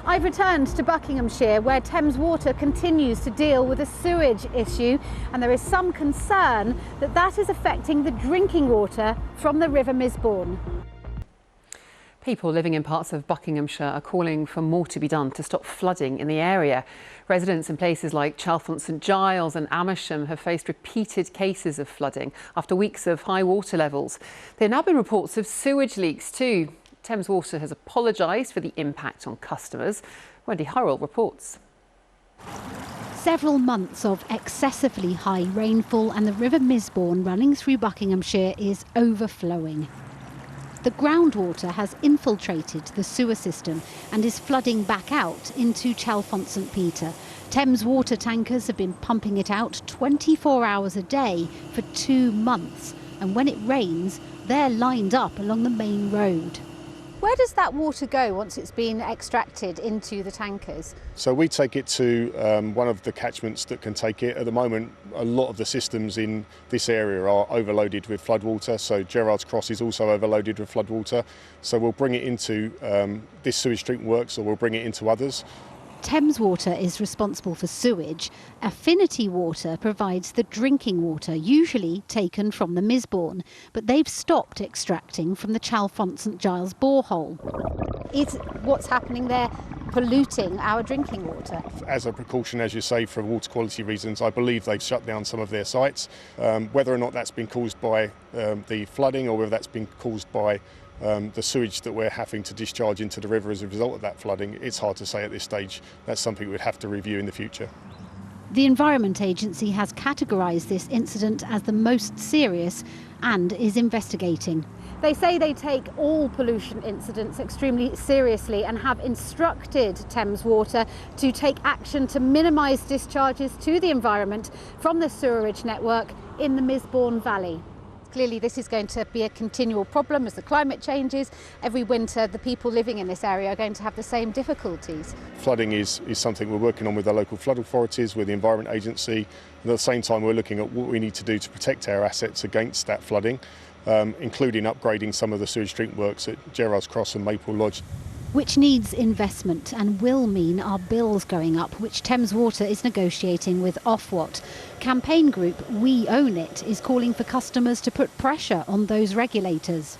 I've returned to Buckinghamshire, where Thames Water continues to deal with a sewage issue, and there is some concern that that is affecting the drinking water from the River Misbourne. People living in parts of Buckinghamshire are calling for more to be done to stop flooding in the area. Residents in places like Chalfont St Giles and Amersham have faced repeated cases of flooding after weeks of high water levels. There have now been reports of sewage leaks too. Thames Water has apologised for the impact on customers. Wendy Hurrell reports. Several months of excessively high rainfall and the River Misbourne running through Buckinghamshire is overflowing. The groundwater has infiltrated the sewer system and is flooding back out into Chalfont St Peter. Thames Water tankers have been pumping it out 24 hours a day for 2 months. And when it rains, they're lined up along the main road. Where does that water go once it's been extracted into the tankers? So we take it to one of the catchments that can take it. At the moment, a lot of the systems in this area are overloaded with floodwater. So Gerrard's Cross is also overloaded with floodwater. So we'll bring it into this sewage treatment works, or we'll bring it into others. Thames Water is responsible for sewage. Affinity Water provides the drinking water, usually taken from the Misbourne, but they've stopped extracting from the Chalfont St Giles borehole. Is what's happening there polluting our drinking water? As a precaution, as you say, for water quality reasons, I believe they've shut down some of their sites. Whether or not that's been caused by the flooding, or whether that's been caused by the sewage that we're having to discharge into the river as a result of that flooding, it's hard to say at this stage. That's something we'd have to review in the future. The Environment Agency has categorised this incident as the most serious and is investigating. They say they take all pollution incidents extremely seriously and have instructed Thames Water to take action to minimise discharges to the environment from the sewerage network in the Misbourne Valley. Clearly this is going to be a continual problem as the climate changes. Every winter the people living in this area are going to have the same difficulties. Flooding is something we're working on with the local flood authorities, with the Environment Agency, and at the same time we're looking at what we need to do to protect our assets against that flooding, including upgrading some of the sewage treatment works at Gerrard's Cross and Maple Lodge. Which needs investment and will mean our bills going up, which Thames Water is negotiating with Ofwat. Campaign group We Own It is calling for customers to put pressure on those regulators.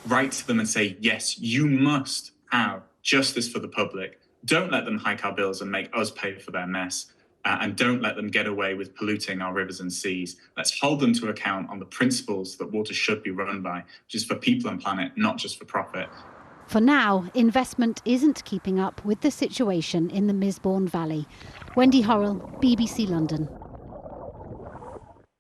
Write to them and say, yes, you must have justice for the public. Don't let them hike our bills and make us pay for their mess. And don't let them get away with polluting our rivers and seas. Let's hold them to account on the principles that water should be run by, which is for people and planet, not just for profit. For now, investment isn't keeping up with the situation in the Misbourne Valley. Wendy Hurrell, BBC London.